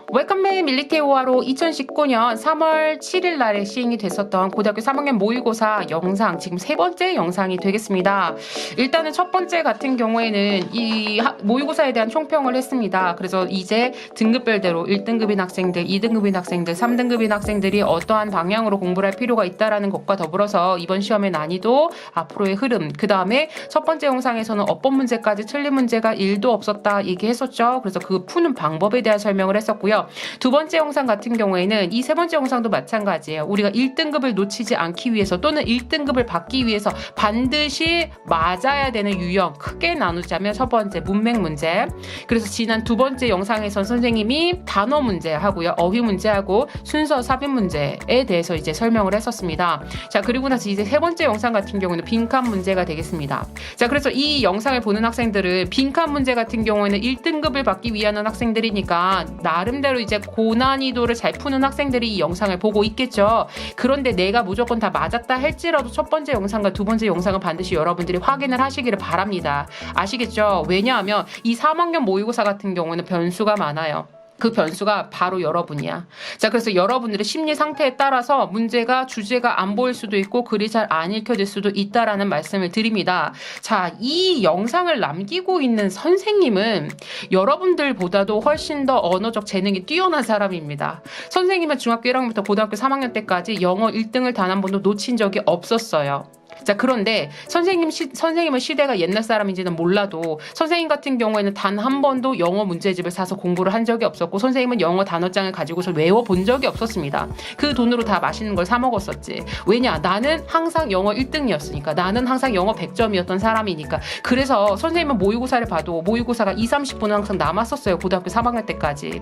웰컴백 밀리테오화로 2019년 3월 7일 날에 시행이 됐었던 고등학교 3학년 모의고사 영상, 지금 세 번째 영상이 되겠습니다. 일단은 첫 번째 같은 경우에는 이 모의고사에 대한 총평을 했습니다. 그래서 이제 등급별대로 1등급인 학생들, 2등급인 학생들, 3등급인 학생들이 어떠한 방향으로 공부를 할 필요가 있다라는 것과 더불어서 이번 시험의 난이도, 앞으로의 흐름, 그 다음에 첫 번째 영상에서는 어법 문제까지 틀린 문제가 1도 없었다 얘기했었죠. 그래서 그 푸는 방법에 대한 설명을 했었고요. 두 번째 영상 같은 경우에는 이 세 번째 영상도 마찬가지예요. 우리가 1등급을 놓치지 않기 위해서 또는 1등급을 받기 위해서 반드시 맞아야 되는 유형, 크게 나누자면 첫 번째 문맥 문제, 그래서 지난 두 번째 영상에선 선생님이 단어 문제 하고요, 어휘 문제하고 순서 삽입 문제에 대해서 이제 설명을 했었습니다. 자, 그리고 나서 이제 세 번째 영상 같은 경우는 빈칸 문제가 되겠습니다. 자, 그래서 이 영상을 보는 학생들은 빈칸 문제 같은 경우에는 1등급을 받기 위한 학생들이니까 나름대로 이제 고난이도를 잘 푸는 학생들이 이 영상을 보고 있겠죠. 그런데 내가 무조건 다 맞았다 할지라도 첫 번째 영상과 두 번째 영상은 반드시 여러분들이 확인을 하시기를 바랍니다. 아시겠죠? 왜냐하면 이 3학년 모의고사 같은 경우는 변수가 많아요. 그 변수가 바로 여러분이야. 자, 그래서 여러분들의 심리 상태에 따라서 문제가, 주제가 안 보일 수도 있고 글이 잘 안 읽혀질 수도 있다라는 말씀을 드립니다. 자, 이 영상을 남기고 있는 선생님은 여러분들보다도 훨씬 더 언어적 재능이 뛰어난 사람입니다. 선생님은 중학교 1학년부터 고등학교 3학년 때까지 영어 1등을 단 한 번도 놓친 적이 없었어요. 자, 그런데 선생님은 시대가 옛날 사람인지는 몰라도 선생님 같은 경우에는 단 한 번도 영어 문제집을 사서 공부를 한 적이 없었고, 선생님은 영어 단어장을 가지고서 외워본 적이 없었습니다. 그 돈으로 다 맛있는 걸 사 먹었었지. 왜냐? 나는 항상 영어 1등이었으니까. 나는 항상 영어 100점이었던 사람이니까. 그래서 선생님은 모의고사를 봐도 모의고사가 20-30분은 항상 남았었어요. 고등학교 3학년 때까지.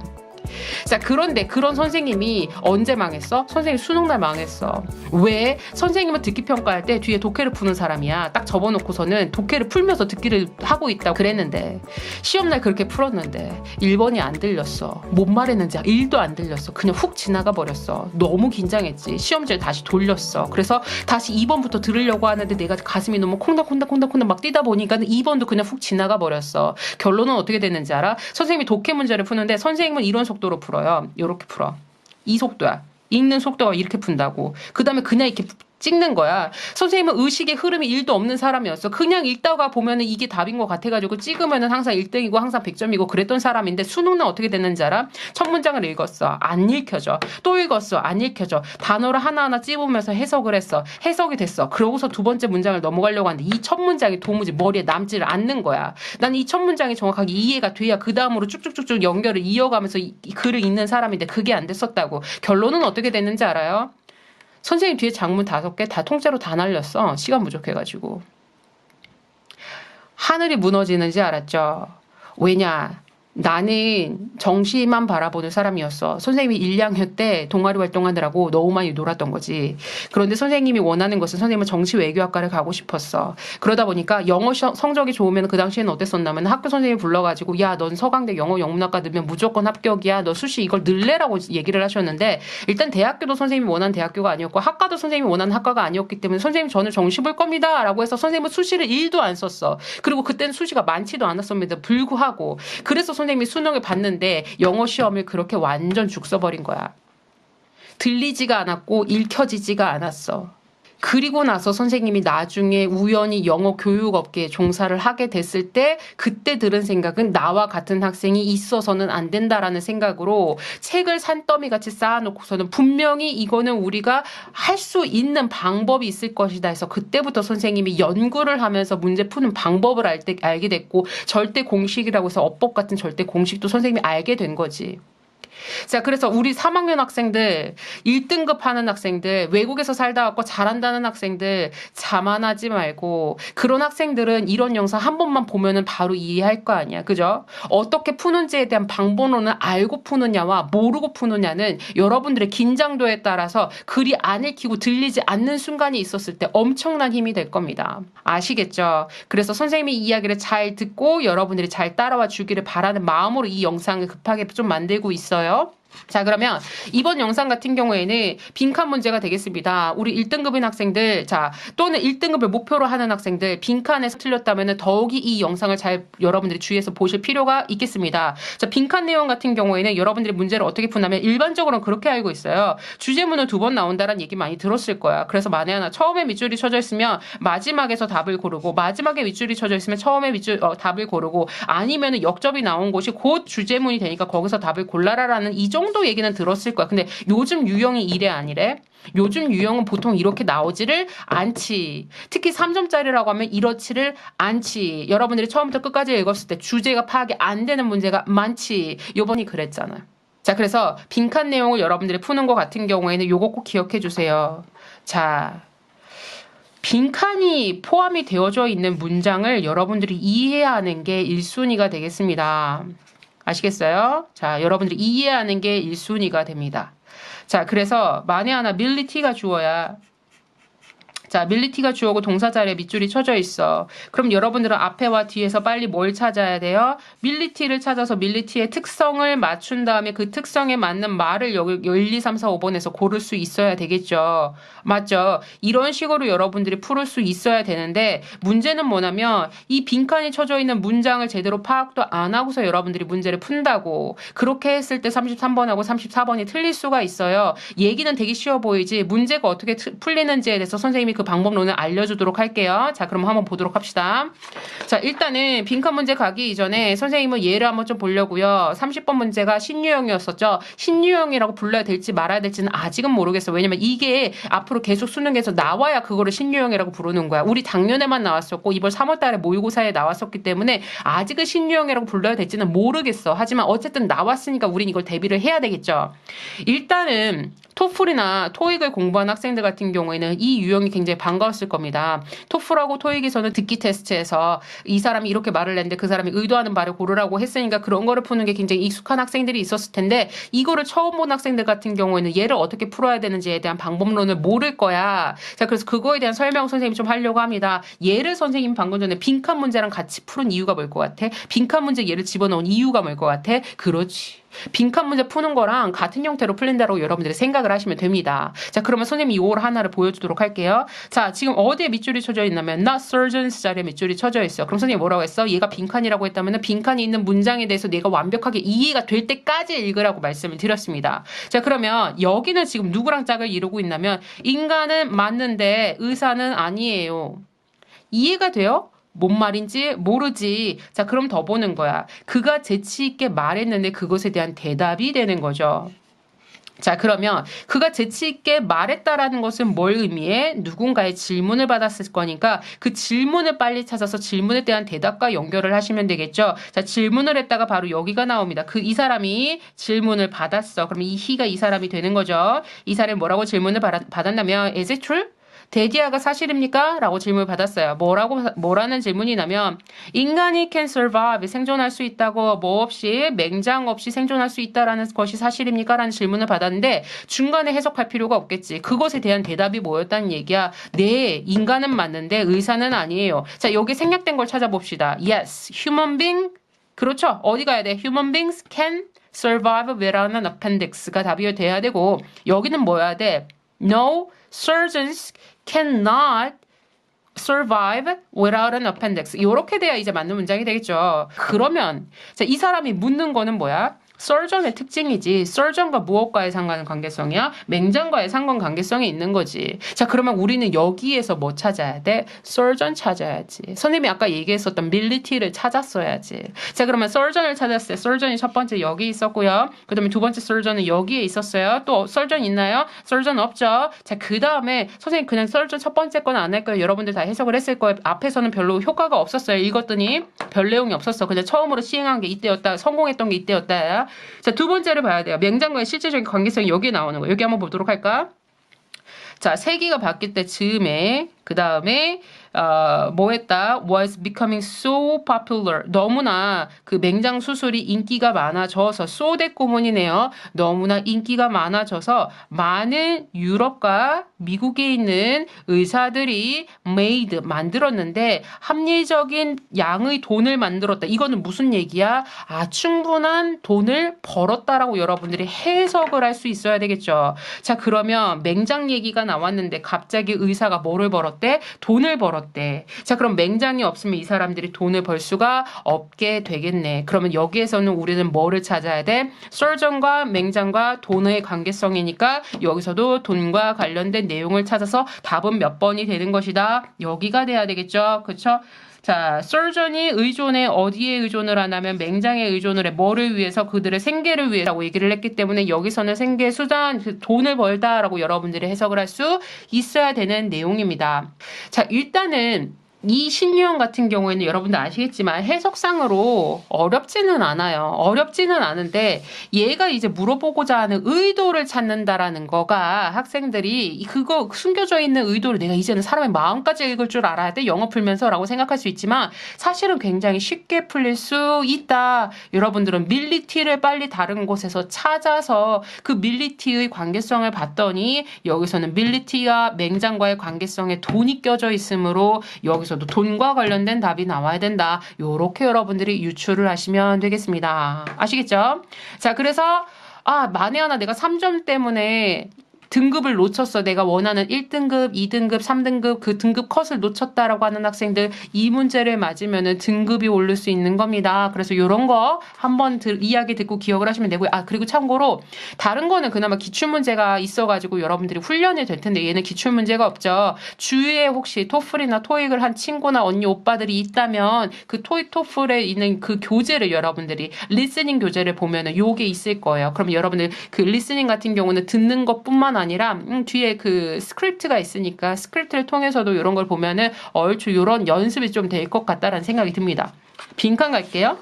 자, 그런데 그런 선생님이 언제 망했어? 선생님 수능날 망했어. 왜? 선생님은 듣기 평가할 때 뒤에 독해를 푸는 사람이야. 딱 접어놓고서는 독해를 풀면서 듣기를 하고 있다고 그랬는데, 시험날 그렇게 풀었는데 1번이 안 들렸어. 뭔 말했는지 1도 안 들렸어. 그냥 훅 지나가 버렸어. 너무 긴장했지. 시험지를 다시 돌렸어. 그래서 다시 2번부터 들으려고 하는데 내가 가슴이 너무 콩닥콩닥콩닥콩닥 막 뛰다 보니까 2번도 그냥 훅 지나가 버렸어. 결론은 어떻게 됐는지 알아? 선생님이 독해 문제를 푸는데 선생님은 이런 속도로 풀어요. 이렇게 풀어. 이 속도야. 읽는 속도가 이렇게 푼다고. 그 다음에 그냥 이렇게 찍는 거야. 선생님은 의식의 흐름이 1도 없는 사람이었어. 그냥 읽다가 보면은 이게 답인 것 같아가지고 찍으면은 항상 1등이고 항상 100점이고 그랬던 사람인데, 수능날 어떻게 됐는지 알아? 첫 문장을 읽었어. 안 읽혀져. 또 읽었어. 안 읽혀져. 단어를 하나하나 찝으면서 해석을 했어. 해석이 됐어. 그러고서 두 번째 문장을 넘어가려고 하는데 이 첫 문장이 도무지 머리에 남지를 않는 거야. 난 이 첫 문장이 정확하게 이해가 돼야 그 다음으로 쭉쭉쭉쭉 연결을 이어가면서 이 글을 읽는 사람인데 그게 안 됐었다고. 결론은 어떻게 됐는지 알아요? 선생님 뒤에 장문 5개 다 통째로 다 날렸어. 시간 부족해가지고. 하늘이 무너지는지 알았죠? 왜냐? 나는 정시만 바라보는 사람이었어. 선생님이 1, 2학년 때 동아리 활동하느라고 너무 많이 놀았던 거지. 그런데 선생님이 원하는 것은 선생님은 정시 외교학과를 가고 싶었어. 그러다 보니까 영어 성적이 좋으면 그 당시에는 어땠었냐면 학교 선생님이 불러가지고, 야, 넌 서강대 영어 영문학과 넣으면 무조건 합격이야. 너 수시 이걸 넣으래라고 얘기를 하셨는데, 일단 대학교도 선생님이 원하는 대학교가 아니었고 학과도 선생님이 원하는 학과가 아니었기 때문에 선생님 저는 정시 볼 겁니다 라고 해서 선생님은 수시를 1도 안 썼어. 그리고 그때는 수시가 많지도 않았습니다. 불구하고. 그래서 선생님이 수능을 봤는데 영어 시험을 그렇게 완전 죽 써버린 거야. 들리지가 않았고 읽혀지지가 않았어. 그리고 나서 선생님이 나중에 우연히 영어 교육업계에 종사를 하게 됐을 때 그때 들은 생각은 나와 같은 학생이 있어서는 안 된다라는 생각으로 책을 산더미같이 쌓아놓고서는 분명히 이거는 우리가 할 수 있는 방법이 있을 것이다 해서 그때부터 선생님이 연구를 하면서 문제 푸는 방법을 알게 됐고, 절대 공식이라고 해서 어법 같은 절대 공식도 선생님이 알게 된 거지. 자, 그래서 우리 3학년 학생들, 1등급 하는 학생들, 외국에서 살다 왔고 잘한다는 학생들 자만하지 말고, 그런 학생들은 이런 영상 한 번만 보면은 바로 이해할 거 아니야. 그죠? 어떻게 푸는지에 대한 방법론은 알고 푸느냐와 모르고 푸느냐는 여러분들의 긴장도에 따라서 글이 안 읽히고 들리지 않는 순간이 있었을 때 엄청난 힘이 될 겁니다. 아시겠죠? 그래서 선생님이 이야기를 잘 듣고 여러분들이 잘 따라와 주기를 바라는 마음으로 이 영상을 급하게 좀 만들고 있어요. 자, 그러면 이번 영상 같은 경우에는 빈칸 문제가 되겠습니다. 우리 1등급인 학생들, 자, 또는 1등급을 목표로 하는 학생들, 빈칸에서 틀렸다면 더욱이 이 영상을 잘 여러분들이 주의해서 보실 필요가 있겠습니다. 자, 빈칸 내용 같은 경우에는 여러분들이 문제를 어떻게 푸냐면 일반적으로는 그렇게 알고 있어요. 주제문은 2번 나온다는 얘기 많이 들었을 거야. 그래서 만에 하나 처음에 밑줄이 쳐져 있으면 마지막에서 답을 고르고, 마지막에 밑줄이 쳐져 있으면 처음에 답을 고르고, 아니면 역접이 나온 곳이 곧 주제문이 되니까 거기서 답을 골라라라는 이 정도 얘기는 들었을 거야. 근데 요즘 유형이 이래 아니래? 요즘 유형은 보통 이렇게 나오지를 않지. 특히 3점짜리라고 하면 이렇지를 않지. 여러분들이 처음부터 끝까지 읽었을 때 주제가 파악이 안 되는 문제가 많지. 요번이 그랬잖아. 자, 그래서 빈칸 내용을 여러분들이 푸는 것 같은 경우에는 요거 꼭 기억해 주세요. 자, 빈칸이 포함이 되어져 있는 문장을 여러분들이 이해하는 게 1순위가 되겠습니다. 아시겠어요? 자, 여러분들이 이해하는 게 1순위가 됩니다. 자, 그래서 만에 하나 밀리티가 주어야. 자, 밀리티가 주어고 동사 자리에 밑줄이 쳐져 있어. 그럼 여러분들은 앞에와 뒤에서 빨리 뭘 찾아야 돼요? 밀리티를 찾아서 밀리티의 특성을 맞춘 다음에 그 특성에 맞는 말을 여기 1, 2, 3, 4, 5번에서 고를 수 있어야 되겠죠. 맞죠? 이런 식으로 여러분들이 풀을 수 있어야 되는데 문제는 뭐냐면 이 빈칸이 쳐져 있는 문장을 제대로 파악도 안 하고서 여러분들이 문제를 푼다고. 그렇게 했을 때 33번하고 34번이 틀릴 수가 있어요. 얘기는 되게 쉬워 보이지 문제가 어떻게 풀리는지에 대해서 선생님이 그 방법론을 알려주도록 할게요. 자, 그럼 한번 보도록 합시다. 자, 일단은 빈칸 문제 가기 이전에 선생님은 예를 한번 좀 보려고요. 30번 문제가 신유형이었었죠. 신유형이라고 불러야 될지 말아야 될지는 아직은 모르겠어요. 왜냐면 이게 앞으로 계속 수능에서 나와야 그거를 신유형이라고 부르는 거야. 우리 작년에만 나왔었고 이번 3월 달에 모의고사에 나왔었기 때문에 아직은 신유형이라고 불러야 될지는 모르겠어. 하지만 어쨌든 나왔으니까 우린 이걸 대비를 해야 되겠죠. 일단은 토플이나 토익을 공부한 학생들 같은 경우에는 이 유형이 굉장히 반가웠을 겁니다. 토플하고 토익에서는 듣기 테스트에서 이 사람이 이렇게 말을 했는데 그 사람이 의도하는 말을 고르라고 했으니까 그런 거를 푸는 게 굉장히 익숙한 학생들이 있었을 텐데 이거를 처음 본 학생들 같은 경우에는 얘를 어떻게 풀어야 되는지에 대한 방법론을 모를 거야. 자, 그래서 그거에 대한 설명 선생님이 좀 하려고 합니다. 얘를 선생님이 방금 전에 빈칸 문제랑 같이 푸는 이유가 뭘 것 같아? 빈칸 문제 얘를 집어넣은 이유가 뭘 것 같아? 그렇지. 빈칸 문제 푸는 거랑 같은 형태로 풀린다고 여러분들이 생각을 하시면 됩니다. 자, 그러면 선생님이 요걸 하나를 보여주도록 할게요. 자, 지금 어디에 밑줄이 쳐져 있냐면 not surgeons 자리에 밑줄이 쳐져 있어. 그럼 선생님이 뭐라고 했어? 얘가 빈칸이라고 했다면 빈칸이 있는 문장에 대해서 내가 완벽하게 이해가 될 때까지 읽으라고 말씀을 드렸습니다. 자, 그러면 여기는 지금 누구랑 짝을 이루고 있냐면 인간은 맞는데 의사는 아니에요. 이해가 돼요? 뭔 말인지 모르지. 자, 그럼 더 보는 거야. 그가 재치 있게 말했는데 그것에 대한 대답이 되는 거죠. 자, 그러면 그가 재치 있게 말했다라는 것은 뭘 의미해? 누군가의 질문을 받았을 거니까 그 질문을 빨리 찾아서 질문에 대한 대답과 연결을 하시면 되겠죠. 자, 질문을 했다가 바로 여기가 나옵니다. 이 사람이 질문을 받았어. 그럼 이 he가 이 사람이 되는 거죠. 이 사람이 뭐라고 질문을 받았냐면 is it true? 데디아가 사실입니까? 라고 질문을 받았어요. 뭐라는 질문이냐면 인간이 can survive, 생존할 수 있다고 뭐 없이 맹장 없이 생존할 수 있다라는 것이 사실입니까? 라는 질문을 받았는데 중간에 해석할 필요가 없겠지. 그것에 대한 대답이 뭐였다는 얘기야. 네, 인간은 맞는데 의사는 아니에요. 자, 여기 생략된 걸 찾아봅시다. Yes, human being. 그렇죠. 어디 가야 돼? Human beings can survive without an appendix가 답이 돼야 되고 여기는 뭐야 돼? No, surgeons cannot survive without an appendix. 이렇게 돼야 이제 맞는 문장이 되겠죠. 그러면 자, 이 사람이 묻는 거는 뭐야? surgeon의 특징이지. surgeon과 무엇과의 상관관계성이야? 맹장과의 상관관계성이 있는 거지. 자, 그러면 우리는 여기에서 뭐 찾아야 돼? surgeon 찾아야지. 선생님이 아까 얘기했었던 militi를 찾았어야지. 자, 그러면 surgeon을 찾았을 때 surgeon이 첫 번째 여기 있었고요. 그 다음에 두 번째 surgeon은 여기에 있었어요. 또 surgeon 있나요? surgeon 없죠. 자, 그 다음에 선생님 그냥 surgeon 첫 번째 건 안 할 거예요. 여러분들 다 해석을 했을 거예요. 앞에서는 별로 효과가 없었어요. 읽었더니 별 내용이 없었어. 그냥 처음으로 시행한 게 이때였다. 성공했던 게 이때였다. 자, 두 번째를 봐야 돼요. 맹장과의 실제적인 관계성이 여기에 나오는 거예요. 여기 한번 보도록 할까? 자, 세기가 바뀔 때 즈음에 그 다음에 뭐 했다? was becoming so popular. 너무나 그 맹장 수술이 인기가 많아져서 so 대꾸문이네요. 너무나 인기가 많아져서 많은 유럽과 미국에 있는 의사들이 made 만들었는데 합리적인 양의 돈을 만들었다. 이거는 무슨 얘기야? 아, 충분한 돈을 벌었다라고 여러분들이 해석을 할 수 있어야 되겠죠. 자, 그러면 맹장 얘기가 나왔는데 갑자기 의사가 뭐를 벌었대? 돈을 벌었대. 자, 그럼 맹장이 없으면 이 사람들이 돈을 벌 수가 없게 되겠네. 그러면 여기에서는 우리는 뭐를 찾아야 돼? surgeon과 맹장과 돈의 관계성이니까 여기서도 돈과 관련된 내용을 찾아서 답은 몇 번이 되는 것이다. 여기가 돼야 되겠죠. 그렇죠? 자, surgeon이 의존에 어디에 의존을 하냐면 맹장에 의존을 해. 뭐를 위해서? 그들의 생계를 위해서라고 얘기를 했기 때문에 여기서는 생계 수단, 돈을 벌다라고 여러분들이 해석을 할 수 있어야 되는 내용입니다. 자, 일단은 이 신유형 같은 경우에는 여러분들 아시겠지만 해석상으로 어렵지는 않아요. 어렵지는 않은데 얘가 이제 물어보고자 하는 의도를 찾는다라는 거가 학생들이 그거 숨겨져 있는 의도를 내가 이제는 사람의 마음까지 읽을 줄 알아야 돼. 영어 풀면서라고 생각할 수 있지만 사실은 굉장히 쉽게 풀릴 수 있다. 여러분들은 밀리티를 빨리 다른 곳에서 찾아서 그 밀리티의 관계성을 봤더니 여기서는 밀리티와 맹장과의 관계성에 돈이 껴져 있으므로 여기서 도 돈과 관련된 답이 나와야 된다. 요렇게 여러분들이 유추를 하시면 되겠습니다. 아시겠죠? 자, 그래서 만에 하나 내가 3점 때문에 등급을 놓쳤어. 내가 원하는 1등급, 2등급, 3등급 그 등급 컷을 놓쳤다라고 하는 학생들 이 문제를 맞으면은 등급이 오를 수 있는 겁니다. 그래서 이런 거 한번 이야기 듣고 기억을 하시면 되고요. 그리고 참고로 다른 거는 그나마 기출문제가 있어가지고 여러분들이 훈련이 될 텐데 얘는 기출문제가 없죠. 주위에 혹시 토플이나 토익을 한 친구나 언니 오빠들이 있다면 그 토익 토플에 있는 그 교재를 여러분들이 리스닝 교재를 보면은 요게 있을 거예요. 그럼 여러분들 그 리스닝 같은 경우는 듣는 것뿐만 아니라 뒤에 그 스크립트가 있으니까 스크립트를 통해서도 이런 걸 보면은 얼추 이런 연습이 좀 될 것 같다라는 생각이 듭니다. 빈칸 갈게요.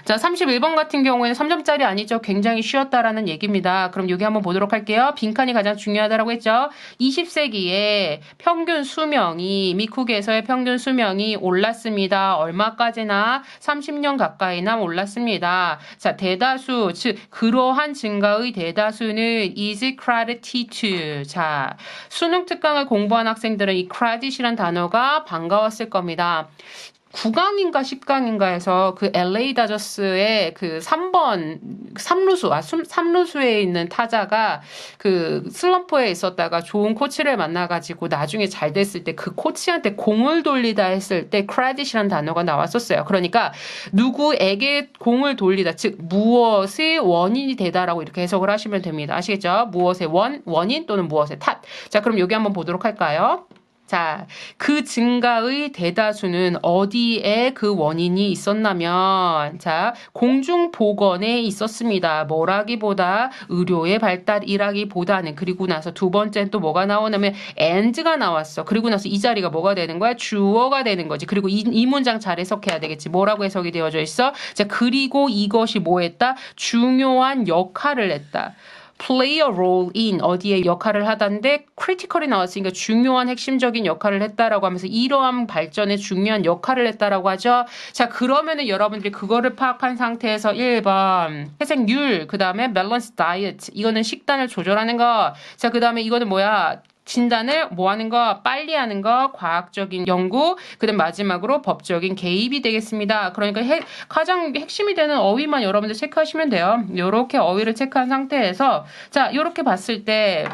자, 31번 같은 경우에는 3점짜리 아니죠. 굉장히 쉬웠다라는 얘기입니다. 그럼 여기 한번 보도록 할게요. 빈칸이 가장 중요하다라고 했죠. 20세기에 평균 수명이 미국에서의 평균 수명이 올랐습니다. 얼마까지나 30년 가까이나 올랐습니다. 자, 대다수 즉 그러한 증가의 대다수는 is credited to. 자, 수능 특강을 공부한 학생들은 이 credit이란 단어가 반가웠을 겁니다. 9강인가 10강인가에서 그 LA 다저스의 그 3번 3루수에 있는 타자가 그 슬럼프에 있었다가 좋은 코치를 만나가지고 나중에 잘 됐을 때 그 코치한테 공을 돌리다 했을 때 credit이라는 단어가 나왔었어요. 그러니까 누구에게 공을 돌리다 즉 무엇의 원인이 되다라고 이렇게 해석을 하시면 됩니다. 아시겠죠? 무엇의 원인 또는 무엇의 탓. 자, 그럼 여기 한번 보도록 할까요? 자, 그 증가의 대다수는 어디에 그 원인이 있었냐면, 자, 공중보건에 있었습니다. 뭐라기보다 의료의 발달이라기보다는. 그리고 나서 두 번째는 또 뭐가 나오냐면 and가 나왔어. 그리고 나서 이 자리가 뭐가 되는 거야? 주어가 되는 거지. 그리고 이 문장 잘 해석해야 되겠지. 뭐라고 해석이 되어져 있어? 자, 그리고 이것이 뭐 했다? 중요한 역할을 했다. play a role in 어디에 역할을 하다인데 critical이 나왔으니까 중요한 핵심적인 역할을 했다라고 하면서 이러한 발전에 중요한 역할을 했다라고 하죠. 자, 그러면은 여러분들이 그거를 파악한 상태에서 1번 회생률, 그 다음에 밸런스 다이어트 이거는 식단을 조절하는 거. 자, 그 다음에 이거는 뭐야? 진단을 뭐 하는 거? 빨리 하는 거, 과학적인 연구, 그다음 마지막으로 법적인 개입이 되겠습니다. 그러니까 가장 핵심이 되는 어휘만 여러분들 체크하시면 돼요. 요렇게 어휘를 체크한 상태에서 자, 요렇게 봤을 때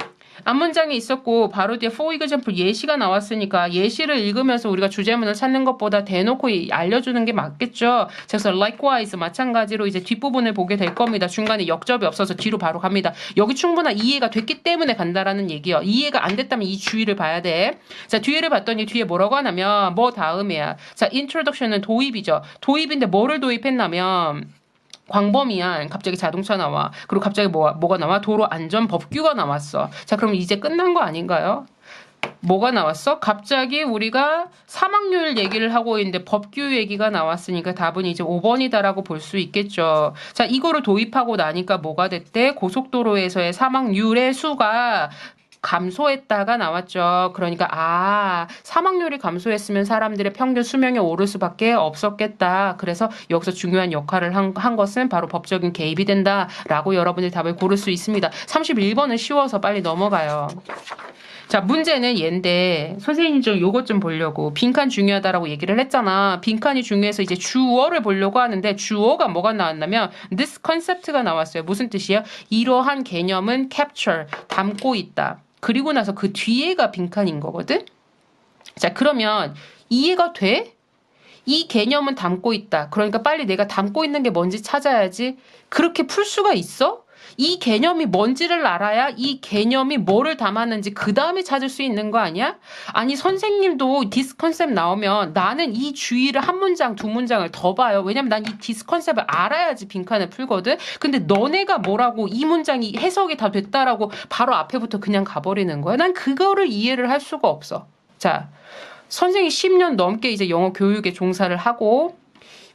앞문장이 있었고 바로 뒤에 for example 예시가 나왔으니까 예시를 읽으면서 우리가 주제문을 찾는 것보다 대놓고 알려주는 게 맞겠죠. 그래서 likewise 마찬가지로 이제 뒷부분을 보게 될 겁니다. 중간에 역접이 없어서 뒤로 바로 갑니다. 여기 충분한 이해가 됐기 때문에 간다라는 얘기요. 이해가 안 됐다면 이 주의를 봐야 돼. 자, 뒤에를 봤더니 뒤에 뭐라고 하냐면 뭐 다음이야. 자, introduction은 도입이죠. 도입인데 뭐를 도입했냐면 광범위한 갑자기 자동차 나와. 그리고 갑자기 뭐가 나와? 도로 안전 법규가 나왔어. 자, 그럼 이제 끝난 거 아닌가요? 뭐가 나왔어? 갑자기 우리가 사망률 얘기를 하고 있는데 법규 얘기가 나왔으니까 답은 이제 5번이다라고 볼 수 있겠죠. 자, 이거를 도입하고 나니까 뭐가 됐대? 고속도로에서의 사망률의 수가 감소했다가 나왔죠. 그러니까 사망률이 감소했으면 사람들의 평균 수명이 오를 수밖에 없었겠다. 그래서 여기서 중요한 역할을 한 것은 바로 법적인 개입이 된다라고 여러분들이 답을 고를 수 있습니다. 31번은 쉬워서 빨리 넘어가요. 자, 문제는 얘인데 선생님 좀 요것 좀 보려고 빈칸 중요하다라고 얘기를 했잖아. 빈칸이 중요해서 이제 주어를 보려고 하는데 주어가 뭐가 나왔냐면 this concept가 나왔어요. 무슨 뜻이에요? 이러한 개념은 capture, 담고 있다. 그리고 나서 그 뒤에가 빈칸인 거거든? 자, 그러면 이해가 돼? 이 개념은 담고 있다. 그러니까 빨리 내가 담고 있는 게 뭔지 찾아야지. 그렇게 풀 수가 있어? 이 개념이 뭔지를 알아야 이 개념이 뭐를 담았는지 그 다음에 찾을 수 있는 거 아니야? 아니 선생님도 디스 컨셉 나오면 나는 이 주의를 한 문장 두 문장을 더 봐요. 왜냐면 난 이 디스 컨셉을 알아야지 빈칸을 풀거든. 근데 너네가 뭐라고 이 문장이 해석이 다 됐다라고 바로 앞에부터 그냥 가버리는 거야. 난 그거를 이해를 할 수가 없어. 자, 선생님이 10년 넘게 이제 영어 교육에 종사를 하고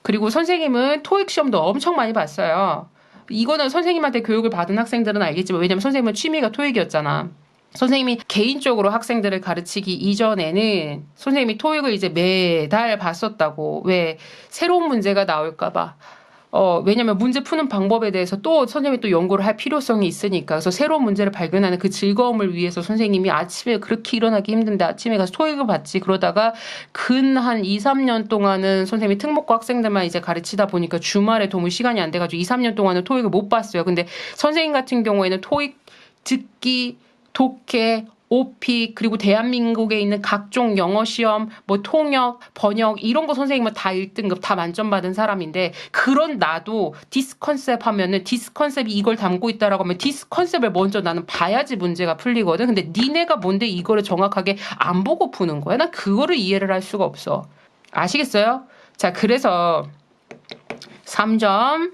그리고 선생님은 토익 시험도 엄청 많이 봤어요. 이거는 선생님한테 교육을 받은 학생들은 알겠지만 왜냐면 선생님은 취미가 토익이었잖아. 선생님이 개인적으로 학생들을 가르치기 이전에는 선생님이 토익을 이제 매달 봤었다고. 왜 새로운 문제가 나올까봐. 왜냐면 문제 푸는 방법에 대해서 또 선생님이 또 연구를 할 필요성이 있으니까. 그래서 새로운 문제를 발견하는 그 즐거움을 위해서 선생님이 아침에 그렇게 일어나기 힘든데 아침에 가서 토익을 봤지. 그러다가 근 한 2, 3년 동안은 선생님이 특목고 학생들만 이제 가르치다 보니까 주말에 도무지 시간이 안 돼가지고 2, 3년 동안은 토익을 못 봤어요. 근데 선생님 같은 경우에는 토익 듣기, 독해, 오픽 그리고 대한민국에 있는 각종 영어 시험, 뭐 통역, 번역 이런 거 선생님은 다 1등급 다 만점 받은 사람인데 그런 나도 디스 컨셉 하면은 디스 컨셉이 이걸 담고 있다라고 하면 디스 컨셉을 먼저 나는 봐야지 문제가 풀리거든. 근데 니네가 뭔데 이거를 정확하게 안 보고 푸는 거야? 난 그거를 이해를 할 수가 없어. 아시겠어요? 자, 그래서 3점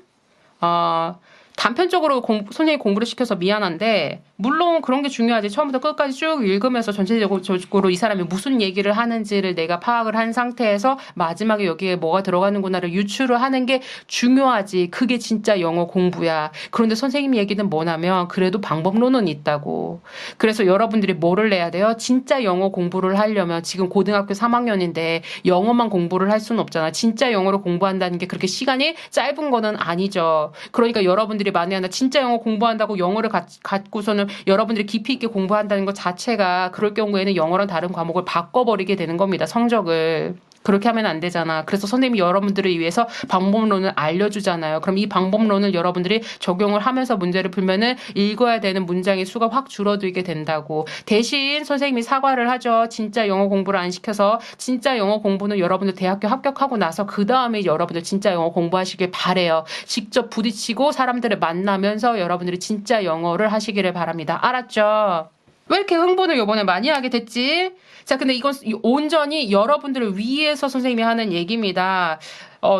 단편적으로 선생님이 공부를 시켜서 미안한데 물론 그런 게 중요하지. 처음부터 끝까지 쭉 읽으면서 전체적으로 이 사람이 무슨 얘기를 하는지를 내가 파악을 한 상태에서 마지막에 여기에 뭐가 들어가는구나를 유추를 하는 게 중요하지. 그게 진짜 영어 공부야. 그런데 선생님 얘기는 뭐냐면 그래도 방법론은 있다고. 그래서 여러분들이 뭐를 내야 돼요? 진짜 영어 공부를 하려면 지금 고등학교 3학년인데 영어만 공부를 할 수는 없잖아. 진짜 영어를 공부한다는 게 그렇게 시간이 짧은 거는 아니죠. 그러니까 여러분들이 만약에 진짜 영어 공부한다고 영어를 갖고서는 여러분들이 깊이 있게 공부한다는 것 자체가 그럴 경우에는 영어랑 다른 과목을 바꿔버리게 되는 겁니다. 성적을. 그렇게 하면 안 되잖아. 그래서 선생님이 여러분들을 위해서 방법론을 알려주잖아요. 그럼 이 방법론을 여러분들이 적용을 하면서 문제를 풀면은 읽어야 되는 문장의 수가 확 줄어들게 된다고. 대신 선생님이 사과를 하죠. 진짜 영어 공부를 안 시켜서. 진짜 영어 공부는 여러분들 대학교 합격하고 나서 그 다음에 여러분들 진짜 영어 공부하시길 바래요. 직접 부딪히고 사람들을 만나면서 여러분들이 진짜 영어를 하시기를 바랍니다. 알았죠? 왜 이렇게 흥분을 요번에 많이 하게 됐지? 자, 근데 이건 온전히 여러분들을 위해서 선생님이 하는 얘기입니다.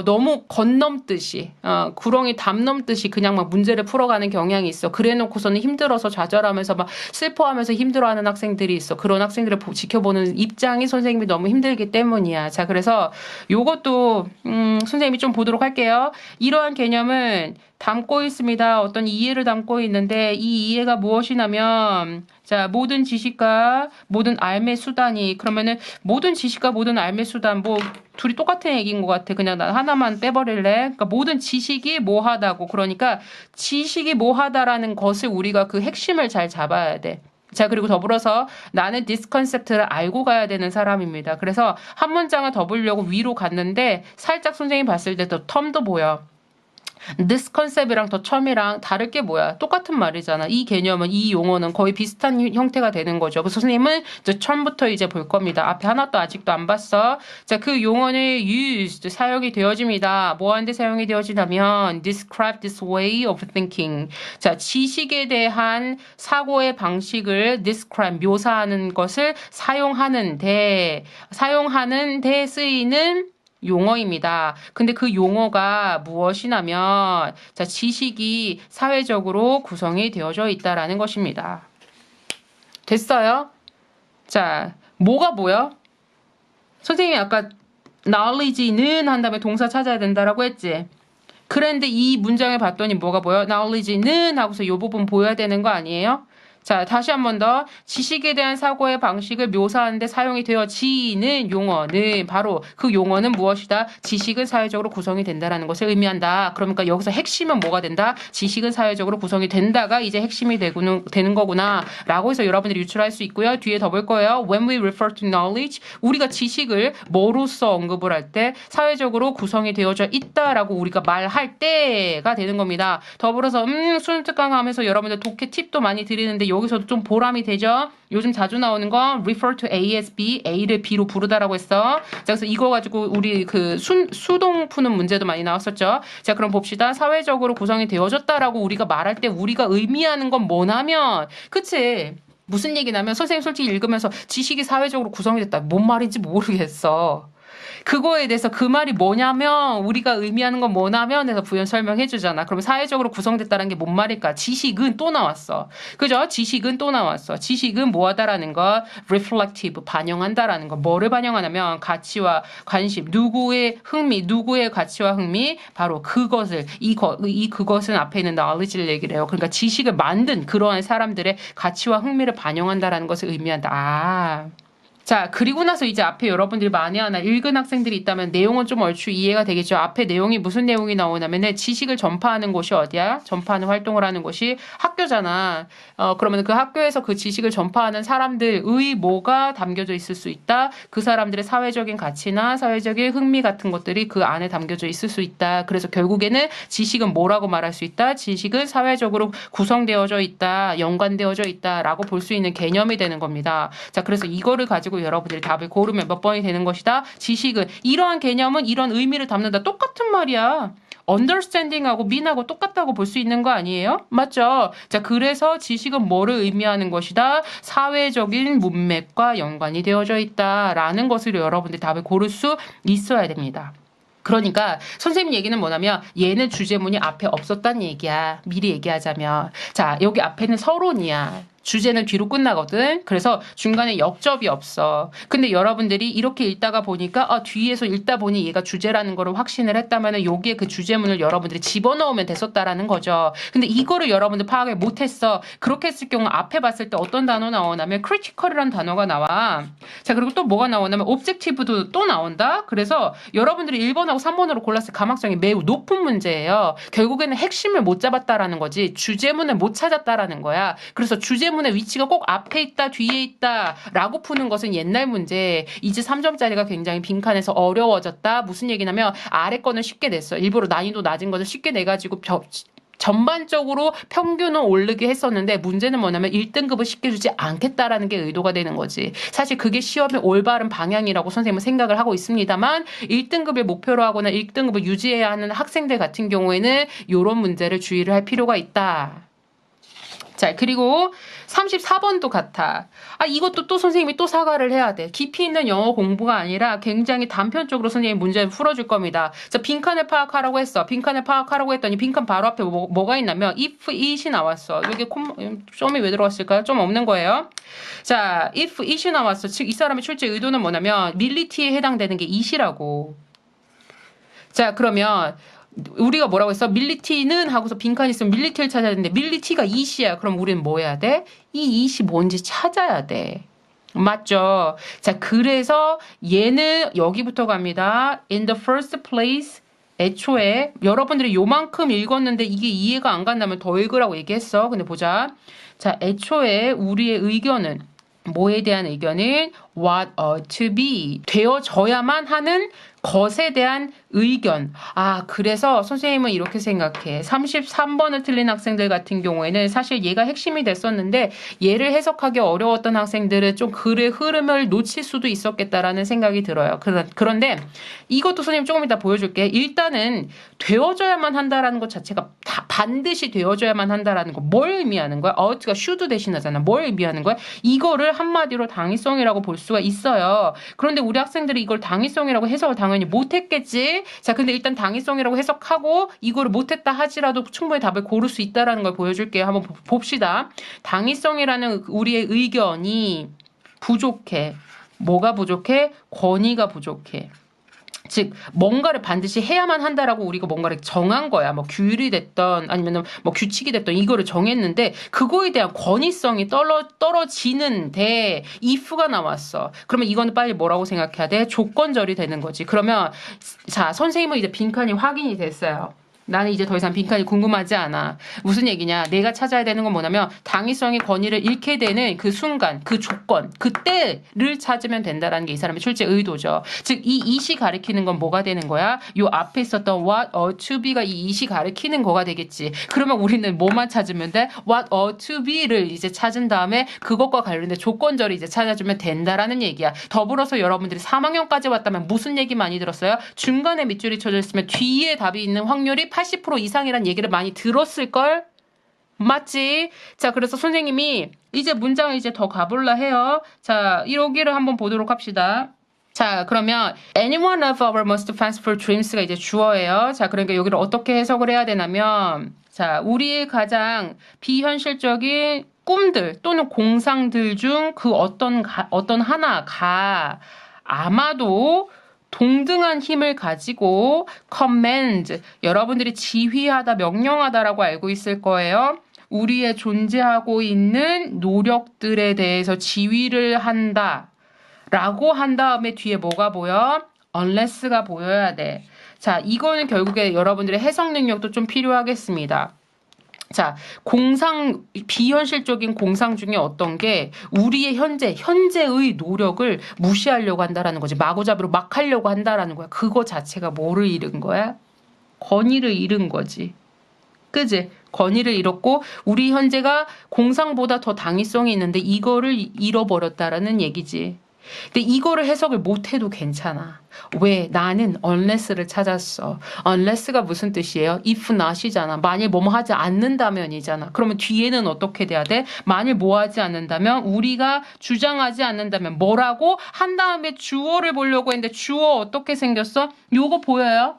너무 건넘듯이, 구렁이 담 넘듯이 그냥 막 문제를 풀어가는 경향이 있어. 그래 놓고서는 힘들어서 좌절하면서 막 슬퍼하면서 힘들어하는 학생들이 있어. 그런 학생들을 지켜보는 입장이 선생님이 너무 힘들기 때문이야. 자, 그래서 요것도, 선생님이 좀 보도록 할게요. 이러한 개념은 담고 있습니다. 어떤 이해를 담고 있는데 이 이해가 무엇이냐면 자, 모든 지식과 모든 알매 수단이 그러면은 모든 지식과 모든 알매 수단 뭐 둘이 똑같은 얘기인 것 같아. 그냥 난 하나만 빼버릴래. 그러니까 모든 지식이 뭐하다고. 그러니까 지식이 뭐하다라는 것을 우리가 그 핵심을 잘 잡아야 돼. 자, 그리고 더불어서 나는 디스 컨셉트를 알고 가야 되는 사람입니다. 그래서 한 문장을 더 보려고 위로 갔는데 살짝 선생님 봤을 때 더 텀도 보여. this 컨셉이랑 더 첨이랑 다를 게 뭐야? 똑같은 말이잖아. 이 개념은 이 용어는 거의 비슷한 형태가 되는 거죠. 그래서 선생님은 이제 처음부터 이제 볼 겁니다. 앞에 하나도 아직도 안 봤어. 자, 그 용어는 used 사용이 되어집니다. 뭐 하는데 사용이 되어지냐면 describe this way of thinking. 자, 지식에 대한 사고의 방식을 describe 묘사하는 것을 사용하는데 쓰이는 용어입니다. 근데 그 용어가 무엇이냐면 자, 지식이 사회적으로 구성이 되어져 있다라는 것입니다. 됐어요? 자, 뭐가 뭐야? 선생님이 아까 knowledge는 한 다음에 동사 찾아야 된다라고 했지? 그런데 이 문장을 봤더니 뭐가 보여? knowledge는 하고서 이 부분 보여야 되는 거 아니에요? 자, 다시 한 번 더. 지식에 대한 사고의 방식을 묘사하는데 사용이 되어지는 용어는 바로 그 용어는 무엇이다? 지식은 사회적으로 구성이 된다라는 것을 의미한다. 그러니까 여기서 핵심은 뭐가 된다? 지식은 사회적으로 구성이 된다가 이제 핵심이 되는 거구나. 라고 해서 여러분들이 유출할 수 있고요. 뒤에 더 볼 거예요. When we refer to knowledge, 우리가 지식을 뭐로서 언급을 할 때 사회적으로 구성이 되어져 있다라고 우리가 말할 때가 되는 겁니다. 더불어서 수능특강 하면서 여러분들 독해 팁도 많이 드리는데 여기서도 좀 보람이 되죠. 요즘 자주 나오는 거 refer to A as B, A를 B로 부르다라고 했어. 자, 그래서 이거 가지고 우리 그 수동 푸는 문제도 많이 나왔었죠. 자, 그럼 봅시다. 사회적으로 구성이 되어졌다라고 우리가 말할 때 우리가 의미하는 건 뭐냐면, 그치? 무슨 얘기냐면 선생님 솔직히 읽으면서 지식이 사회적으로 구성이 됐다. 뭔 말인지 모르겠어. 그거에 대해서 그 말이 뭐냐면 우리가 의미하는 건 뭐냐면 해서 부연 설명해 주잖아. 그럼 사회적으로 구성됐다는 게 뭔 말일까? 지식은 또 나왔어. 그죠? 지식은 또 나왔어. 지식은 뭐하다라는 거 reflective, 반영한다라는 거. 뭐를 반영하냐면 가치와 관심, 누구의 흥미, 누구의 가치와 흥미, 바로 그것을 그것은 앞에 있는 knowledge를 얘기를 해요. 그러니까 지식을 만든 그러한 사람들의 가치와 흥미를 반영한다라는 것을 의미한다. 아. 자, 그리고 나서 이제 앞에 여러분들이 만에 하나 읽은 학생들이 있다면 내용은 좀 얼추 이해가 되겠죠. 앞에 내용이 무슨 내용이 나오냐면은 지식을 전파하는 곳이 어디야? 전파하는 활동을 하는 곳이 학교잖아. 그러면 그 학교에서 그 지식을 전파하는 사람들의 뭐가 담겨져 있을 수 있다. 그 사람들의 사회적인 가치나 사회적인 흥미 같은 것들이 그 안에 담겨져 있을 수 있다. 그래서 결국에는 지식은 뭐라고 말할 수 있다? 지식은 사회적으로 구성되어져 있다. 연관되어져 있다라고 볼 수 있는 개념이 되는 겁니다. 자, 그래서 이거를 가지고 여러분들이 답을 고르면 몇 번이 되는 것이다. 지식은 이러한 개념은 이런 의미를 담는다. 똑같은 말이야. understanding하고 mean하고 똑같다고 볼 수 있는 거 아니에요? 맞죠? 자, 그래서 지식은 뭐를 의미하는 것이다? 사회적인 문맥과 연관이 되어져 있다라는 것을 여러분들이 답을 고를 수 있어야 됩니다. 그러니까 선생님 얘기는 뭐냐면 얘는 주제문이 앞에 없었다는 얘기야. 미리 얘기하자면. 자, 여기 앞에는 서론이야. 주제는 뒤로 끝나거든. 그래서 중간에 역접이 없어. 근데 여러분들이 이렇게 읽다가 보니까 뒤에서 읽다 보니 얘가 주제라는 거를 확신을 했다면 여기에 그 주제문을 여러분들이 집어넣으면 됐었다라는 거죠. 근데 이거를 여러분들 파악을 못했어. 그렇게 했을 경우 앞에 봤을 때 어떤 단어 나오냐면 critical이라는 단어가 나와. 자, 그리고 또 뭐가 나오냐면 objective도 또 나온다. 그래서 여러분들이 1번하고 3번으로 골랐을 가망성이 매우 높은 문제예요. 결국에는 핵심을 못 잡았다라는 거지. 주제문을 못 찾았다라는 거야. 그래서 주제문의 위치가 꼭 앞에 있다 뒤에 있다 라고 푸는 것은 옛날 문제. 이제 3점짜리가 굉장히 빈칸에서 어려워졌다. 무슨 얘기냐면 아래 거는 쉽게 냈어. 일부러 난이도 낮은 것을 쉽게 내가지고 전반적으로 평균을 오르게 했었는데 문제는 뭐냐면 1등급을 쉽게 주지 않겠다라는 게 의도가 되는 거지. 사실 그게 시험의 올바른 방향이라고 선생님은 생각을 하고 있습니다만 1등급을 목표로 하거나 1등급을 유지해야 하는 학생들 같은 경우에는 이런 문제를 주의를 할 필요가 있다. 자, 그리고 34번도 같아. 이것도 또 선생님이 또 사과를 해야 돼. 깊이 있는 영어 공부가 아니라 굉장히 단편적으로 선생님이 문제를 풀어줄 겁니다. 자, 빈칸을 파악하라고 했어. 빈칸을 파악하라고 했더니 빈칸 바로 앞에 뭐가 있냐면 if, it이 나왔어. 여기 점이 왜 들어갔을까요? 좀 없는 거예요. 자, if, it이 나왔어. 즉, 이 사람의 출제 의도는 뭐냐면 밀리티에 해당되는 게 it이라고. 자, 그러면 우리가 뭐라고 했어? 밀리티는 하고서 빈칸이 있으면 밀리티를 찾아야 되는데 밀리티가 it이야. 그럼 우리는 뭐 해야 돼? 이 it이 뭔지 찾아야 돼. 맞죠? 자, 그래서 얘는 여기부터 갑니다. In the first place, 애초에 여러분들이 요만큼 읽었는데 이게 이해가 안 간다면 더 읽으라고 얘기했어. 근데 보자. 자, 애초에 우리의 의견은 뭐에 대한 의견은 what ought to be 되어져야만 하는 것에 대한 의견. 그래서 선생님은 이렇게 생각해. 33번을 틀린 학생들 같은 경우에는 사실 얘가 핵심이 됐었는데 얘를 해석하기 어려웠던 학생들은 좀 글의 흐름을 놓칠 수도 있었겠다라는 생각이 들어요. 그런데 이것도 선생님 조금 이따 보여줄게. 일단은 되어져야만 한다라는 것 자체가 다 반드시 되어져야만 한다라는 거. 뭘 의미하는 거야? ought가 should 대신하잖아. 뭘 의미하는 거야? 이거를 한마디로 당위성이라고 볼 수가 있어요. 그런데 우리 학생들이 이걸 당위성이라고 해석을 당연히 못했겠지. 자, 근데 일단 당위성이라고 해석하고 이거를 못했다 하지라도 충분히 답을 고를 수 있다라는 걸 보여줄게요. 한번 봅시다. 당위성이라는 우리의 의견이 부족해. 뭐가 부족해? 권위가 부족해. 즉 뭔가를 반드시 해야만 한다라고 우리가 뭔가를 정한 거야. 뭐 규율이 됐던 아니면은 뭐 규칙이 됐던 이거를 정했는데 그거에 대한 권위성이 떨어지는데 if가 나왔어. 그러면 이거는 빨리 뭐라고 생각해야 돼? 조건절이 되는 거지. 그러면 자, 선생님은 이제 빈칸이 확인이 됐어요. 나는 이제 더 이상 빈칸이 궁금하지 않아. 무슨 얘기냐? 내가 찾아야 되는 건 뭐냐면 당위성의 권위를 잃게 되는 그 순간, 그 조건, 그때를 찾으면 된다라는 게 이 사람의 출제 의도죠. 즉 이 it이 가리키는 건 뭐가 되는 거야? 요 앞에 있었던 what ought to be가 이 it이 가리키는 거가 되겠지. 그러면 우리는 뭐만 찾으면 돼? what ought to be를 이제 찾은 다음에 그것과 관련된 조건절을 이제 찾아주면 된다라는 얘기야. 더불어서 여러분들이 3학년까지 왔다면 무슨 얘기 많이 들었어요? 중간에 밑줄이 쳐져 있으면 뒤에 답이 있는 확률이 80% 이상이란 얘기를 많이 들었을걸? 맞지? 자, 그래서 선생님이 이제 문장을 이제 더 가볼라 해요. 자, 여기를 한번 보도록 합시다. 자, 그러면 any one of our most fanciful dreams가 이제 주어예요. 자, 그러니까 여기를 어떻게 해석을 해야 되냐면 자, 우리의 가장 비현실적인 꿈들 또는 공상들 중 그 어떤 하나가 아마도 동등한 힘을 가지고 command, 여러분들이 지휘하다, 명령하다라고 알고 있을 거예요. 우리의 존재하고 있는 노력들에 대해서 지휘를 한다 라고 한 다음에 뒤에 뭐가 보여? unless가 보여야 돼. 자, 이거는 결국에 여러분들의 해석 능력도 좀 필요하겠습니다. 자, 비현실적인 공상 중에 어떤 게 우리의 현재의 노력을 무시하려고 한다라는 거지. 마구잡이로 막 하려고 한다라는 거야. 그거 자체가 뭐를 잃은 거야? 권위를 잃은 거지. 그지? 권위를 잃었고 우리 현재가 공상보다 더 당위성이 있는데 이거를 잃어버렸다라는 얘기지. 근데 이거를 해석을 못해도 괜찮아. 왜? 나는 unless를 찾았어. unless가 무슨 뜻이에요? if not이잖아. 만일 뭐뭐 하지 않는다면이잖아. 그러면 뒤에는 어떻게 돼야 돼? 만일 뭐 하지 않는다면? 우리가 주장하지 않는다면 뭐라고? 한 다음에 주어를 보려고 했는데 주어 어떻게 생겼어? 요거 보여요?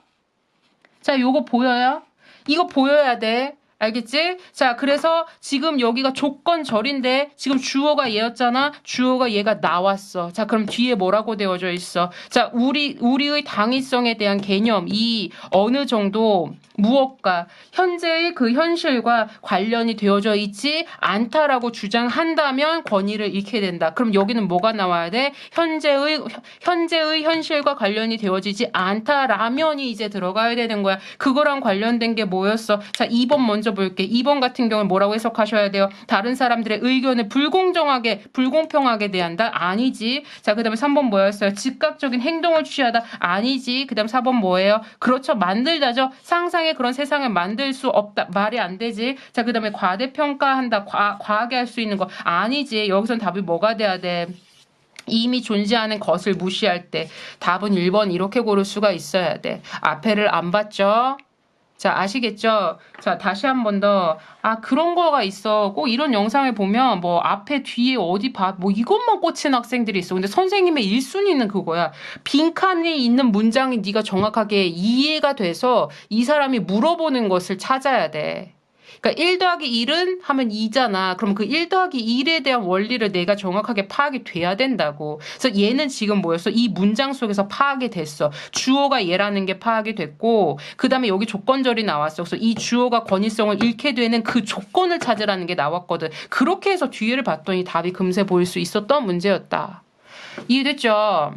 자, 요거 보여요? 이거 보여야 돼. 알겠지? 자, 그래서 지금 여기가 조건절인데 지금 주어가 얘였잖아. 주어가 얘가 나왔어. 자, 그럼 뒤에 뭐라고 되어져 있어? 자, 우리의 당위성에 대한 개념이 어느 정도 무엇과 현재의 그 현실과 관련이 되어져 있지 않다라고 주장한다면 권위를 잃게 된다. 그럼 여기는 뭐가 나와야 돼? 현재의 현실과 관련이 되어지지 않다라면이 이제 들어가야 되는 거야. 그거랑 관련된 게 뭐였어? 자, 2번 먼저 볼게. 2번 같은 경우는 뭐라고 해석하셔야 돼요? 다른 사람들의 의견을 불공평하게 대한다? 아니지. 자, 그 다음에 3번 뭐였어요? 즉각적인 행동을 취하다? 아니지. 그 다음 4번 뭐예요? 그렇죠. 만들다죠. 상상의 그런 세상을 만들 수 없다. 말이 안 되지. 자, 그 다음에 과대평가한다. 과하게 할 수 있는 거. 아니지. 여기선 답이 뭐가 돼야 돼? 이미 존재하는 것을 무시할 때 답은 1번 이렇게 고를 수가 있어야 돼. 앞에를 안 봤죠? 자, 아시겠죠? 자, 다시 한 번 더. 아, 그런 거가 있어. 꼭 이런 영상을 보면 뭐 앞에 뒤에 어디 뭐 이것만 꽂힌 학생들이 있어. 근데 선생님의 1순위는 그거야. 빈칸에 있는 문장이 네가 정확하게 이해가 돼서 이 사람이 물어보는 것을 찾아야 돼. 그러니까 1 더하기 1은 하면 2잖아. 그럼 그 1 더하기 1에 대한 원리를 내가 정확하게 파악이 돼야 된다고. 그래서 얘는 지금 뭐였어? 이 문장 속에서 파악이 됐어. 주어가 얘라는 게 파악이 됐고 그 다음에 여기 조건절이 나왔어. 그래서 이 주어가 권위성을 잃게 되는 그 조건을 찾으라는 게 나왔거든. 그렇게 해서 뒤를 봤더니 답이 금세 보일 수 있었던 문제였다. 이해됐죠?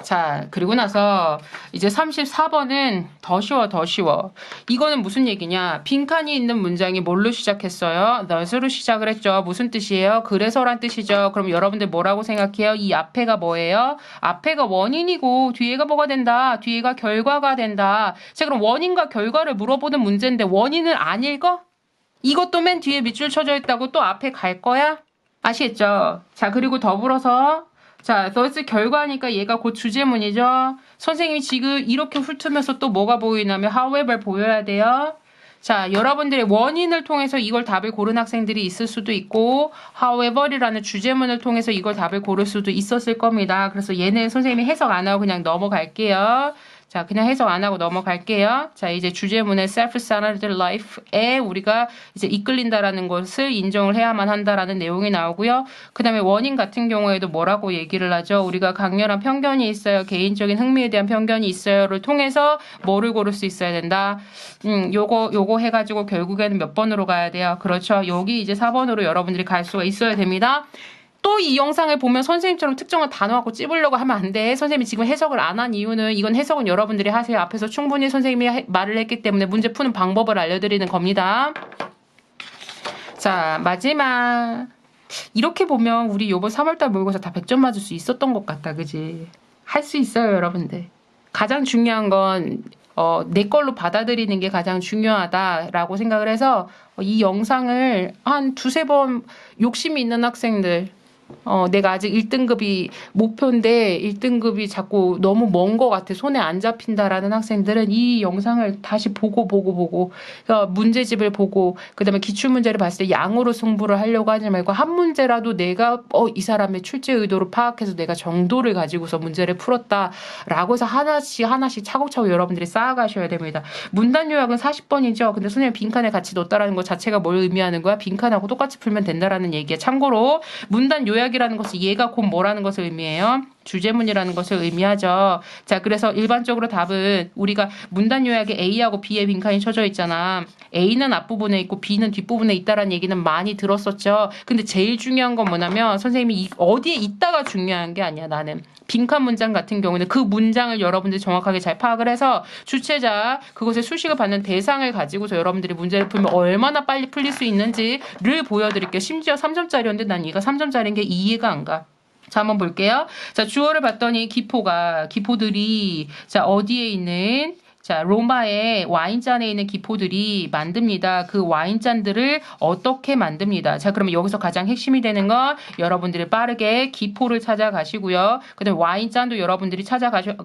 자, 그리고 나서 이제 34번은 더 쉬워. 이거는 무슨 얘기냐? 빈칸이 있는 문장이 뭘로 시작했어요? thus로 시작을 했죠. 무슨 뜻이에요? 그래서란 뜻이죠. 그럼 여러분들 뭐라고 생각해요? 이 앞에가 뭐예요? 앞에가 원인이고 뒤에가 뭐가 된다? 뒤에가 결과가 된다. 자, 그럼 원인과 결과를 물어보는 문제인데 원인을 안 읽어? 이것도 맨 뒤에 밑줄 쳐져 있다고 또 앞에 갈 거야? 아시겠죠? 자, 그리고 더불어서 자, thus 결과니까 얘가 곧 주제문이죠. 선생님이 지금 이렇게 훑으면서 또 뭐가 보이냐면 however 보여야 돼요. 자, 여러분들의 원인을 통해서 이걸 답을 고른 학생들이 있을 수도 있고 however이라는 주제문을 통해서 이걸 답을 고를 수도 있었을 겁니다. 그래서 얘는 선생님이 해석 안 하고 그냥 넘어갈게요. 자, 그냥 해석 안 하고 넘어갈게요. 자, 이제 주제문의 self-centered life에 우리가 이제 이끌린다라는 것을 인정을 해야만 한다라는 내용이 나오고요. 그 다음에 원인 같은 경우에도 뭐라고 얘기를 하죠? 우리가 강렬한 편견이 있어요. 개인적인 흥미에 대한 편견이 있어요를 통해서 뭐를 고를 수 있어야 된다. 요거 해가지고 결국에는 몇 번으로 가야 돼요? 그렇죠. 여기 이제 4번으로 여러분들이 갈 수가 있어야 됩니다. 또 이 영상을 보면 선생님처럼 특정한 단어하고 찝으려고 하면 안 돼. 선생님이 지금 해석을 안 한 이유는 이건 해석은 여러분들이 하세요. 앞에서 충분히 선생님이 말을 했기 때문에 문제 푸는 방법을 알려드리는 겁니다. 자, 마지막. 이렇게 보면 우리 요번 3월달 모의고사 다 100점 맞을 수 있었던 것 같다. 그지? 할 수 있어요, 여러분들. 가장 중요한 건 내 걸로 받아들이는 게 가장 중요하다라고 생각을 해서 이 영상을 한 두세 번 욕심이 있는 학생들 내가 아직 1등급이 목표인데 1등급이 자꾸 너무 먼 것 같아. 손에 안 잡힌다라는 학생들은 이 영상을 다시 보고 문제집을 보고 그 다음에 기출문제를 봤을 때 양으로 승부를 하려고 하지 말고 한 문제라도 내가 이 사람의 출제 의도를 파악해서 내가 정도를 가지고서 문제를 풀었다라고 해서 하나씩 차곡차곡 여러분들이 쌓아가셔야 됩니다. 문단 요약은 40번이죠. 근데 선생님 빈칸에 같이 넣었다라는 것 자체가 뭘 의미하는 거야? 빈칸하고 똑같이 풀면 된다라는 얘기야. 참고로 문단 요약이라는 것은 얘가 곧 뭐라는 것을 의미해요? 주제문이라는 것을 의미하죠. 자, 그래서 일반적으로 답은 우리가 문단 요약에 A하고 B의 빈칸이 쳐져 있잖아. A는 앞부분에 있고 B는 뒷부분에 있다라는 얘기는 많이 들었었죠. 근데 제일 중요한 건 뭐냐면 선생님이 어디에 있다가 중요한 게 아니야. 나는 빈칸 문장 같은 경우는 그 문장을 여러분들이 정확하게 잘 파악을 해서 주체자 그것의 수식을 받는 대상을 가지고서 여러분들이 문제를 풀면 얼마나 빨리 풀릴 수 있는지를 보여드릴게요. 심지어 3점짜리였는데 난 이가 3점짜리인 게 이해가 안 가. 자, 한번 볼게요. 자, 주어를 봤더니 기포들이 자, 어디에 있는 자, 로마의 와인잔에 있는 기포들이 만듭니다. 그 와인잔들을 어떻게 만듭니다. 자, 그러면 여기서 가장 핵심이 되는 건 여러분들이 빠르게 기포를 찾아가시고요. 그 다음에 와인잔도 여러분들이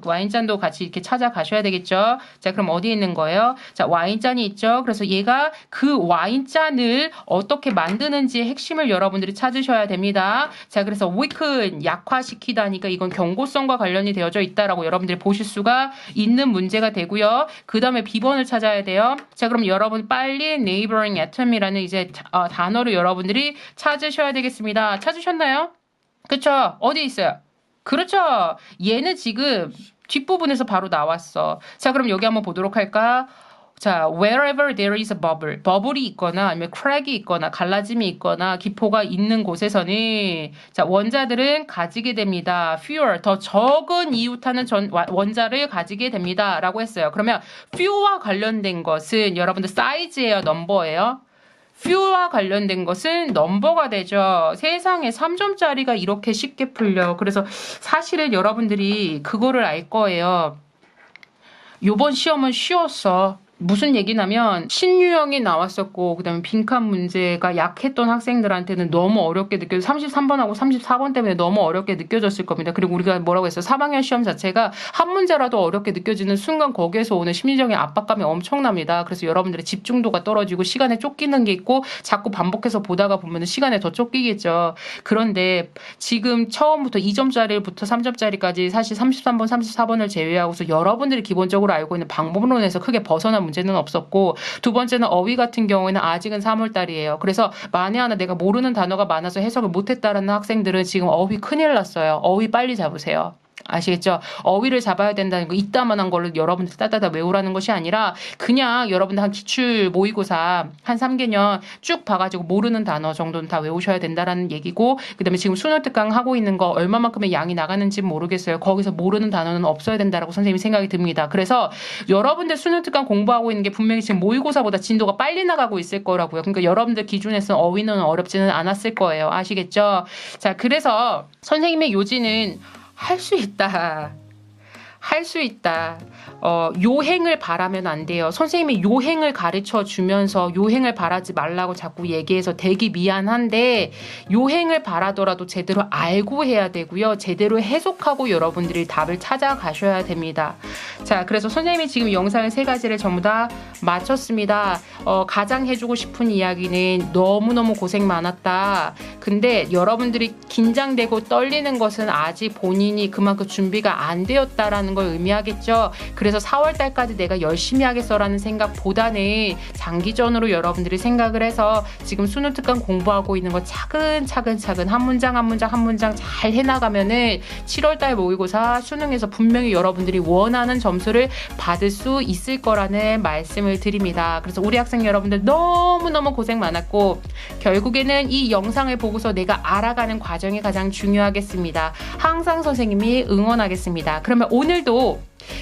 와인잔도 같이 이렇게 찾아가셔야 되겠죠. 자, 그럼 어디에 있는 거예요? 자, 와인잔이 있죠. 그래서 얘가 그 와인잔을 어떻게 만드는지의 핵심을 여러분들이 찾으셔야 됩니다. 자, 그래서 weaken, 약화시키다니까 이건 경고성과 관련이 되어져 있다라고 여러분들이 보실 수가 있는 문제가 되고요. 그 다음에 B번을 찾아야 돼요. 자, 그럼 여러분 빨리 neighboring atom이라는 이제 단어를 여러분들이 찾으셔야 되겠습니다. 찾으셨나요? 그쵸? 어디 있어요? 그렇죠. 얘는 지금 뒷부분에서 바로 나왔어. 자, 그럼 여기 한번 보도록 할까? 자, wherever there is a bubble, 버블이 있거나 아니면 crack이 있거나 갈라짐이 있거나 기포가 있는 곳에서는 자, 원자들은 가지게 됩니다. fewer, 더 적은 이웃하는 원자를 가지게 됩니다. 라고 했어요. 그러면 few와 관련된 것은 여러분들 사이즈예요, 넘버예요? few와 관련된 것은 넘버가 되죠. 세상에 3점짜리가 이렇게 쉽게 풀려. 그래서 사실은 여러분들이 그거를 알 거예요. 요번 시험은 쉬웠어. 무슨 얘기냐면 신유형이 나왔었고 그다음에 빈칸 문제가 약했던 학생들한테는 너무 어렵게 느껴져 33번하고 34번 때문에 너무 어렵게 느껴졌을 겁니다. 그리고 우리가 뭐라고 했어요? 3학년 시험 자체가 한 문제라도 어렵게 느껴지는 순간 거기에서 오는 심리적인 압박감이 엄청납니다. 그래서 여러분들의 집중도가 떨어지고 시간에 쫓기는 게 있고 자꾸 반복해서 보다가 보면 시간에 더 쫓기겠죠. 그런데 지금 처음부터 2점짜리부터 3점짜리까지 사실 33번, 34번을 제외하고서 여러분들이 기본적으로 알고 있는 방법론에서 크게 벗어난 문제는 없었고 두 번째는 어휘 같은 경우에는 아직은 3월달이에요. 그래서 만에 하나 내가 모르는 단어가 많아서 해석을 못했다는 학생들은 지금 어휘 큰일 났어요. 어휘 빨리 잡으세요. 아시겠죠? 어휘를 잡아야 된다는 거 이따만한 거를 여러분들 따다다 외우라는 것이 아니라 그냥 여러분들 한 기출 모의고사 한 3개년 쭉 봐가지고 모르는 단어 정도는 다 외우셔야 된다라는 얘기고 그 다음에 지금 수능 특강 하고 있는 거 얼마만큼의 양이 나가는지 모르겠어요. 거기서 모르는 단어는 없어야 된다라고 선생님이 생각이 듭니다. 그래서 여러분들 수능 특강 공부하고 있는 게 분명히 지금 모의고사보다 진도가 빨리 나가고 있을 거라고요. 그러니까 여러분들 기준에서 어휘는 어렵지는 않았을 거예요. 아시겠죠? 자, 그래서 선생님의 요지는 할 수 있다. 할 수 있다. 요행을 바라면 안 돼요. 선생님이 요행을 가르쳐 주면서 요행을 바라지 말라고 자꾸 얘기해서 되게 미안한데 요행을 바라더라도 제대로 알고 해야 되고요. 제대로 해석하고 여러분들이 답을 찾아가셔야 됩니다. 자, 그래서 선생님이 지금 영상을 3가지를 전부 다 마쳤습니다. 가장 해주고 싶은 이야기는 너무너무 고생 많았다. 근데 여러분들이 긴장되고 떨리는 것은 아직 본인이 그만큼 준비가 안 되었다라는 걸 의미하겠죠. 그래서 4월달까지 내가 열심히 하겠어라는 생각보다는 장기전으로 여러분들이 생각을 해서 지금 수능 특강 공부하고 있는 거 차근차근 한 문장 한 문장 잘 해나가면은 7월달 모의고사 수능에서 분명히 여러분들이 원하는 점수를 받을 수 있을 거라는 말씀을 드립니다. 그래서 우리 학생 여러분들 너무너무 고생 많았고 결국에는 이 영상을 보고서 내가 알아가는 과정이 가장 중요하겠습니다. 항상 선생님이 응원하겠습니다. 그러면 오늘도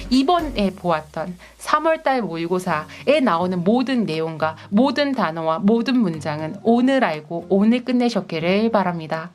이번에 보았던 3월달 모의고사에 나오는 모든 내용과 모든 단어와 모든 문장은 오늘 알고 오늘 끝내셨기를 바랍니다.